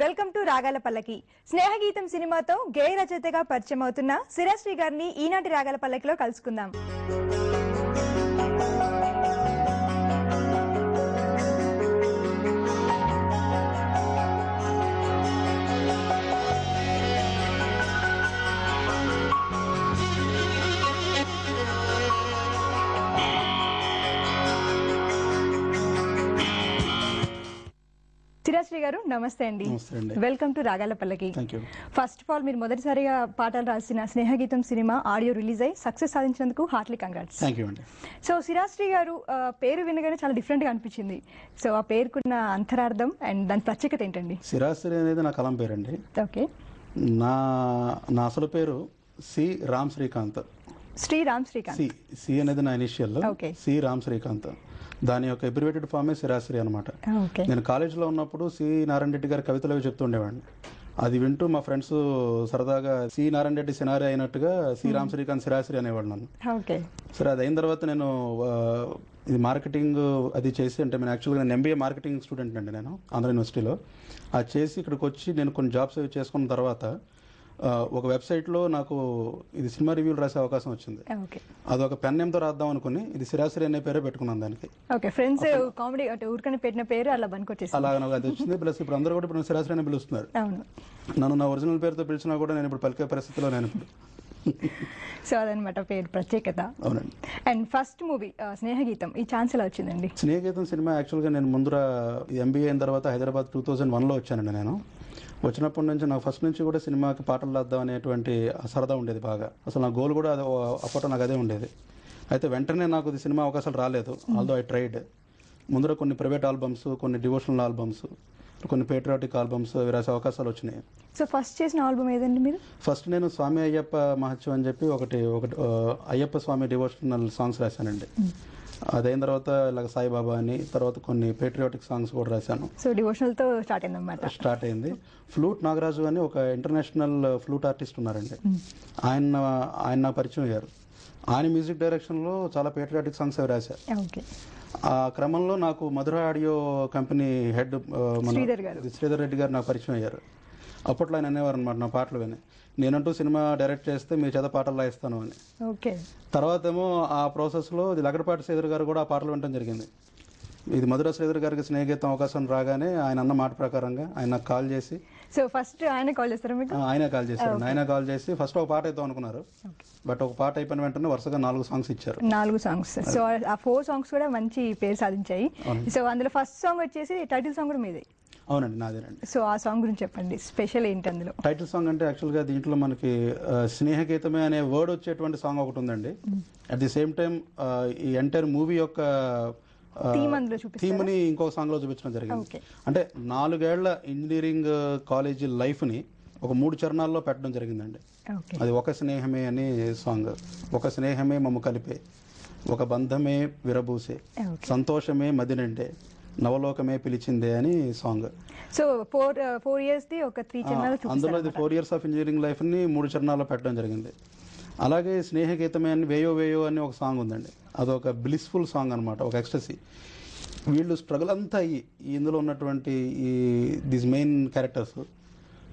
Welcome to రాగాల పల్లకి. స్నేహగీతం సినిమాతో గేయ రచయితగా పరిచయం అవుతున్న శిరాశ్రీ గారిని ఈనాటి రాగాల పల్లకిలో కలుసుకుందాం. శిరాశ్రీ గారు నమస్తే అండి. వెల్కమ్ టు రాగాల పల్లకి. ఫస్ట్ ఆఫ్ ఆల్ మీరు మొదటిసారిగా పాటలు రాసిన స్నేహగీతం సినిమా ఆడియో రిలీజ్ అయ్యి సక్సెస్ సాధించినందుకు హార్ట్లీ కంగ్రాట్స్. సో శిరాశ్రీ గారు పేరు వినగానే చాలా డిఫరెంట్ గా అనిపించింది. సో ఆ పేరుకున్న అంతరార్థం అండ్ దాని ప్రత్యేకత ఏంటండి? శిరాశ్రీ అనేది నా కలం పేరు అండి. ఓకే. నా అసలు పేరు సి రామ్ శ్రీకాంత్. శ్రీరామ్ శ్రీకాంత్. సి అనేది నా ఇనిషియల్. సి రామ్ శ్రీకాంత్. దాని యొక్క అబ్రివేటెడ్ ఫామే శిరాశ్రీ అనమాట. నేను కాలేజీలో ఉన్నప్పుడు సి నారాయణ రెడ్డి గారి కవితలు అవి చెప్తుండేవాడిని. అది వింటూ మా ఫ్రెండ్స్ సరదాగా సి నారాయణ రెడ్డి సినారి అయినట్టుగా శ్రీరామ్ శ్రీకాంత్ శిరాశ్రీ అనేవాడు నన్ను. సరే, అది అయిన తర్వాత నేను ఇది మార్కెటింగ్ అది చేసి, అంటే నేను యాక్చువల్గా నేను ఎంబీఏ మార్కెటింగ్ స్టూడెంట్ అండి. నేను ఆంధ్ర యూనివర్సిటీలో అది చేసి ఇక్కడికి వచ్చి నేను కొన్ని జాబ్స్ అవి చేసుకున్న తర్వాత ఒక వెబ్సైట్లో నాకు ఇది సినిమా రివ్యూలు రాసే అవకాశం వచ్చింది. అది ఒక పెన్ నేమ్తో రాద్దాం అనుకుని ఇది శిరాశ్రీ అనే పేరే పెట్టుకున్నాను దానికి. ఫ్రెండ్స్ కామెడీ ఊరికనే పెట్టిన పేరు అలా నాకు అది వచ్చింది. ప్లస్ ఇప్పుడు అందరూ కూడా ఇప్పుడు శిరాశ్రీ అని పిలుస్తున్నారు. నన్ను నా ఒరిజినల్ పేరుతో పిలిచినా కూడా నేను ఇప్పుడు పలికే పరిస్థితిలో నేను ఇప్పుడు. సో అదనమాట పేరు ప్రత్యేకత. అవునండి. అండ్ ఫస్ట్ మూవీ స్నేహగీతం, ఈ ఛాన్స్ ఎలా వచ్చిందండి? స్నేహగీతం సినిమా యాక్చువల్గా నేను ముందర ఎంబీఏ అయిన తర్వాత హైదరాబాద్ 2001లో వచ్చానండి. నేను వచ్చినప్పటి నుంచి నాకు ఫస్ట్ నుంచి కూడా సినిమాకి పాటలు రాద్దాం అనేటువంటి సరదా ఉండేది బాగా. అసలు నా గోల్ కూడా అప్పట్లో నాకు అదే ఉండేది. అయితే వెంటనే నాకు ఇది సినిమా అవకాశాలు రాలేదు. Although I tried. ముందర కొన్ని ప్రైవేట్ ఆల్బమ్స్, కొన్ని డివోషనల్ ఆల్బమ్స్, కొన్ని పేట్రియాటిక్ ఆల్బమ్స్ రాసే అవకాశాలు వచ్చినాయి. సో ఫస్ట్ చేసిన ఆల్బమ్ ఏదండి మీరు? ఫస్ట్ నేను స్వామి అయ్యప్ప మహత్యం అని చెప్పి ఒకటి అయ్యప్ప స్వామి డివోషనల్ సాంగ్స్ రాశానండి. అదైన తర్వాత ఇలాగ సాయిబాబా అని, తర్వాత కొన్ని పేట్రియాటిక్ సాంగ్స్ కూడా రాశాను. సో డివోషనల్ తో స్టార్ట్ అయింది. ఫ్లూట్ నాగరాజు అని ఒక ఇంటర్నేషనల్ ఫ్లూట్ ఆర్టిస్ట్ ఉన్నారండి. ఆయన నాకు పరిచయం అయ్యారు. ఆయన మ్యూజిక్ డైరెక్షన్ లో చాలా పేట్రియాటిక్ సాంగ్స్ అవి రాశారు. ఆ క్రమంలో నాకు Madhura audio company head Sridhar Reddy garu నాకు పరిచయం అయ్యారు. అప్పట్లో ఆయన అనేవారు అనమాట నా పాటలు విని, నేనంటూ సినిమా డైరెక్ట్ చేస్తే మీ చేత పాటలు రాయిస్తాను అని. తర్వాత ఏమో ఆ ప్రాసెస్లో ఇది లగడపాటి శ్రీధర్ గారు కూడా ఆ పాటలు వినడం జరిగింది. ఇది మధుర శ్రీధర్ గారికి స్నేహగీతం అవకాశం రాగానే ఆయన అన్న మాట ప్రకారంగా ఆయన నాకు కాల్ చేసి, సో ఫస్ట్ ఆయన కాల్ చేశారు? ఆయన కాల్ చేశారు. ఆయన కాల్ చేసి ఫస్ట్ ఒక పాట అయితే అనుకున్నారు. బట్ ఒక పాట అయిపోయిన వెంటనే వరుసగా 4 సాంగ్స్ ఇచ్చారు. 4 సాంగ్స్. సో ఆ 4 సాంగ్స్ కూడా మంచి పేరు సాధించాయి. సో అందులో ఫస్ట్ సాంగ్ వచ్చేసి టైటిల్ సాంగ్ కూడా మీదే. అవునండి, నాదేనండి. సో ఆ సాంగ్ గురించి చెప్పండి, స్పెషల్ ఏంటి అందులో? టైటిల్ సాంగ్ అంటే యాక్చువల్గా దీంట్లో మనకి స్నేహగీతమే అనే వర్డ్ వచ్చేటువంటి సాంగ్ ఒకటి ఉందండి. అట్ ది సేమ్ టైం ఈ ఎంటైర్ మూవీ యొక్క థీమ్ ని ఇంకొక సాంగ్ లో చూపించడం జరిగింది. అంటే 4 ఏళ్ల ఇంజనీరింగ్ కాలేజీ లైఫ్ ని ఒక 3 చరణాల్లో పెట్టడం జరిగిందండి. అది ఒక స్నేహమే అని సాంగ్. ఒక స్నేహమే మమ్మ కలిపే, ఒక బంధమే విరబూసే, సంతోషమే మదినండే, నవలోకమే పిలిచిందే అని సాంగ్. సో 4 years ది ఒక 3 చరణాలు. అందులో ఇది 4 years ఆఫ్ ఇంజనీరింగ్ లైఫ్ ని 3 చరణాల్లో పెట్టడం జరిగింది. అలాగే స్నేహగీతమే అని వేయో వేయో అని ఒక సాంగ్ ఉందండి. అదొక బ్లిస్ఫుల్ సాంగ్ అనమాట, ఒక ఎక్స్టసీ. వీళ్ళు స్ట్రగుల్ అంతా అయ్యి ఇందులో ఉన్నటువంటి ఈ దీస్ మెయిన్ క్యారెక్టర్స్,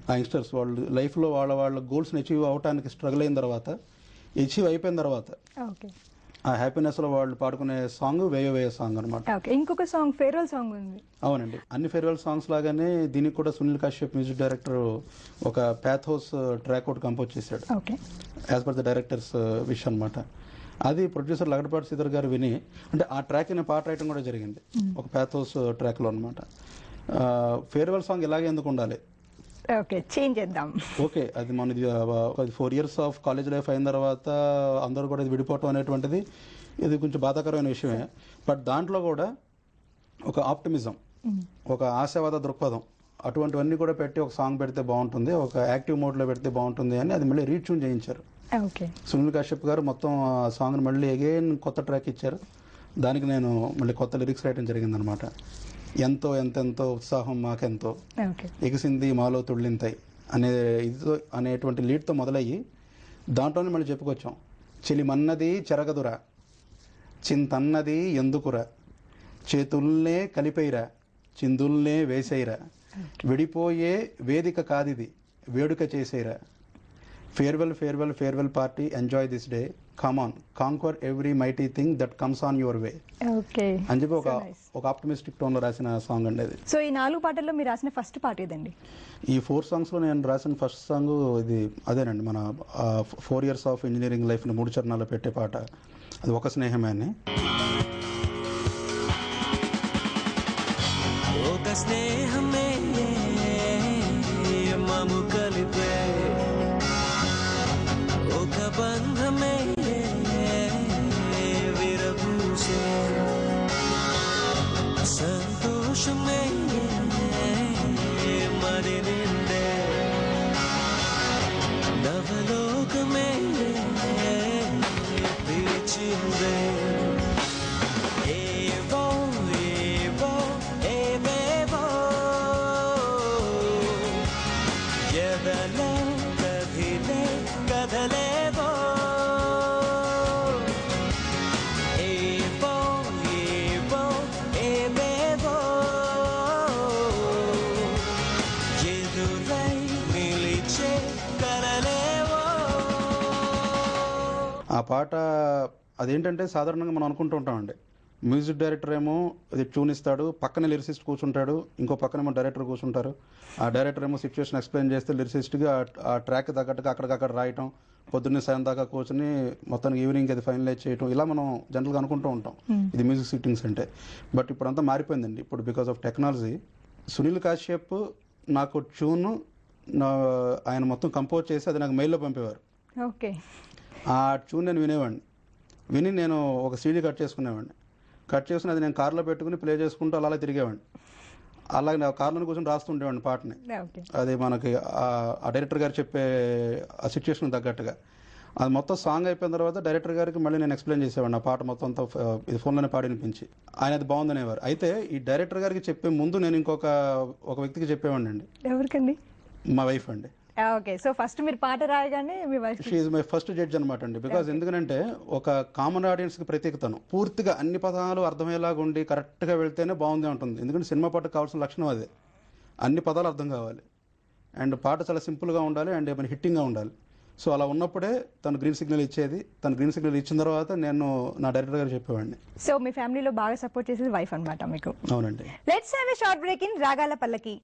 ఆ యంగ్స్టర్స్ వాళ్ళు లైఫ్లో వాళ్ళ గోల్స్ని అచీవ్ అవడానికి స్ట్రగుల్ అయిన తర్వాత, అచీవ్ అయిపోయిన తర్వాత ఆ హ్యాపీనెస్ లో వాళ్ళు పాడుకునే సాంగ్ వేయో వేయో సాంగ్ అనమాట. ఇంకొక సాంగ్ ఫేర్వెల్ సాంగ్ ఉంది. అవునండి, అన్ని ఫేర్వెల్ సాంగ్స్ లాగానే దీనికి కూడా సునీల్ కశ్యప్ మ్యూజిక్ డైరెక్టర్ ఒక ప్యాథోస్ ట్రాక్ ఒకటి కంపోజ్ చేశాడు as per the directors wish అనమాట. అది ప్రొడ్యూసర్ లగడపాటి శ్రీధర్ గారు విని, అంటే ఆ ట్రాక్ ని పాట రాయటం కూడా జరిగింది ఒక ప్యాథోస్ ట్రాక్ లో అనమాట. ఫేర్వెల్ సాంగ్ ఇలాగే ఎందుకు ఉండాలి, చేంజ్ చేద్దాం. అది మనది 4 years ఆఫ్ కాలేజ్ లైఫ్ అయిన తర్వాత అందరూ కూడా ఇది విడిపోవటం అనేటువంటిది ఇది కొంచెం బాధాకరమైన విషయమే. బట్ దాంట్లో కూడా ఒక ఆప్టిమిజం, ఒక ఆశావాద దృక్పథం, అటువంటివన్నీ కూడా పెట్టి ఒక సాంగ్ పెడితే బాగుంటుంది, ఒక యాక్టివ్ మోడ్ లో పెడితే బాగుంటుంది అని అది మళ్ళీ రీట్యూన్ చేయించారు. సునీల్ కశ్యప్ గారు మొత్తం ఆ సాంగ్ ని మళ్ళీ అగైన్ కొత్త ట్రాక్ ఇచ్చారు. దానికి నేను మళ్ళీ కొత్త లిరిక్స్ రాయడం జరిగింది అనమాట. ఎంతో ఎంతెంతో ఉత్సాహం మాకెంతో ఎగిసింది మాలో తుళ్ళింతాయి అనేటువంటి లీడ్తో మొదలయ్యి దాంట్లోనే మళ్ళీ చెప్పుకొచ్చాం. చెలిమన్నది చెరగదురా, చింతన్నది ఎందుకురా, చేతుల్నే కలిపైరా, చిందుల్నే వేసేయిరా, విడిపోయే వేదిక కాదిది, వేడుక చేసేరా. Farewell farewell farewell party, enjoy this day, come on conquer every mighty thing that comes on your way అని చెప్పి ఒక ఆప్టమిస్టిక్ టోన్ లో రాసిన సాంగ్ అండి అది. సో ఈ 4 పాటల్లో మీరు రాసిన ఫస్ట్ పాట ఏదండి? ఈ 4 songs లో నేను రాసిన ఫస్ట్ సాంగ్ ఇది అదేనండి, మన 4 years ఆఫ్ ఇంజనీరింగ్ లైఫ్ ని 3 చరణాలు పెట్టే పాట, అది ఒక స్నేహమే అని. ఒక స్నేహమే మము కలిపే, ఒక బంధమే విరబూసే, సంతోషమే మరి నిండే, నవలోకమే పిలిచిందే. ఏవో ఏవో ఏవేవో ఎదలో కదిలే కదలేవో, ఏవో ఏవో ఏవేవో ఎదురై నిలిచే కలలేవో. ఆ పాట అదేంటంటే సాధారణంగా మనం అనుకుంటూ ఉంటామండి, మ్యూజిక్ డైరెక్టర్ ఏమో ఇది ట్యూన్ ఇస్తాడు, పక్కనే లిరిసిస్ట్ కూర్చుంటాడు, ఇంకో పక్కనేమో డైరెక్టర్ కూర్చుంటారు. ఆ డైరెక్టర్ ఏమో సిచ్యువేషన్ ఎక్స్ప్లెయిన్ చేస్తే లిరిసిస్ట్గా ఆ ట్రాక్ తగ్గట్టుగా అక్కడికక్కడ రాయటం, పొద్దున్నే సాయం దాకా కూర్చొని మొత్తానికి ఈవినింగ్ అది ఫైనలైజ్ చేయటం, ఇలా మనం జనరల్గా అనుకుంటూ ఉంటాం ఇది మ్యూజిక్ సిట్టింగ్స్ అంటే. బట్ ఇప్పుడు అంతా మారిపోయిందండి. ఇప్పుడు because of technology, Sunil Kashyap నాకు ట్యూన్ ఆయన మొత్తం కంపోజ్ చేసి అది నాకు మెయిల్లో పంపేవారు. ఓకే. ఆ ట్యూన్ నేను విని నేను ఒక సీడీ కట్ చేసుకునేవాడిని. కట్ చేసుకుని అది నేను కార్లో పెట్టుకుని ప్లే చేసుకుంటూ అలా తిరిగేవాడిని. అలాగే నా కార్లో కూర్చొని రాస్తుండేవాడిని పాటని. అది మనకి ఆ డైరెక్టర్ గారు చెప్పే ఆ సిచ్యువేషన్ తగ్గట్టుగా అది మొత్తం సాంగ్ అయిపోయిన తర్వాత డైరెక్టర్ గారికి మళ్ళీ నేను ఎక్స్ప్లెయిన్ చేసేవాడిని ఆ పాట మొత్తం అంతా ఇది ఫోన్లోనే పాడి వినిపించి. ఆయన అది బాగుందనేవారు. అయితే ఈ డైరెక్టర్ గారికి చెప్పే ముందు నేను ఒక వ్యక్తికి చెప్పేవాడిని అండి. ఎవరికండి? మా వైఫ్ అండి. ఓకే. సో ఫస్ట్ మీరు పాట రాయగానే మీ wife she is my first judge అనమాట అండి. బికాజ్ ఎందుకంటే ఒక కామన్ ఆడియన్స్ కి ప్రత్యేకతను పూర్తిగా అన్ని పదాలు అర్థమయ్యేలాగా ఉండి కరెక్ట్ గా వెళ్తేనే బాగుంది ఉంటుంది. ఎందుకంటే సినిమా పాటకు కావాల్సిన లక్షణం అదే, అన్ని పదాలు అర్థం కావాలి అండ్ పాట చాలా సింపుల్ గా ఉండాలి అండ్ ఏమైనా హిట్టింగ్ గా ఉండాలి. సో అలా ఉన్నప్పుడే తను గ్రీన్ సిగ్నల్ ఇచ్చేది. తను గ్రీన్ సిగ్నల్ ఇచ్చిన తర్వాత నేను నా డైరెక్టర్ గారు చెప్పేవాడిని. సో మీ ఫ్యామిలీలో బాగా సపోర్ట్ చేసేది వైఫ్ అన్నమాట మీకు? అవునండి. Let's have a short break in రాగాల పల్లకి.